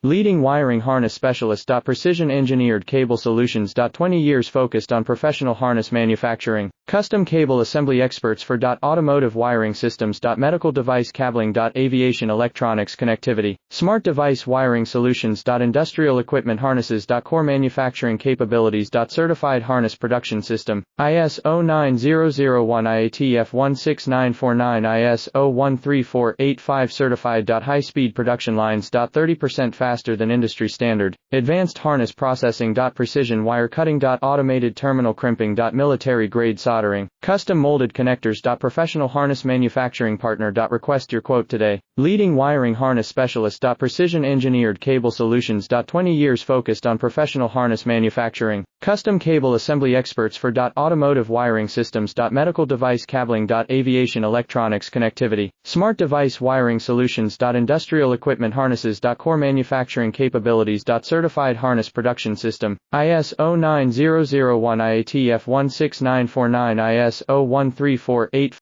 Leading wiring harness specialist. Precision engineered cable solutions. 20 years focused on professional harness manufacturing. Custom cable assembly experts for automotive wiring systems. Medical device cabling. Aviation electronics connectivity. Smart device wiring solutions. Industrial equipment harnesses. Core manufacturing capabilities. Certified harness production system. ISO 9001 IATF 16949 ISO 13485 certified. High speed production lines. 30% faster than industry standard. Advanced harness processing. Precision wire cutting. Automated terminal crimping. Military grade soldering. Custom molded connectors. Professional harness manufacturing partner. Request your quote today. Leading wiring harness specialist. Precision engineered cable solutions. 20 years focused on professional harness manufacturing. Custom cable assembly experts for automotive wiring systems. Medical device cabling. Aviation electronics connectivity. Smart device wiring solutions. Industrial equipment harnesses. Core manufacturing capabilities. Certified harness production system. ISO 9001 IATF 16949 ISO 13485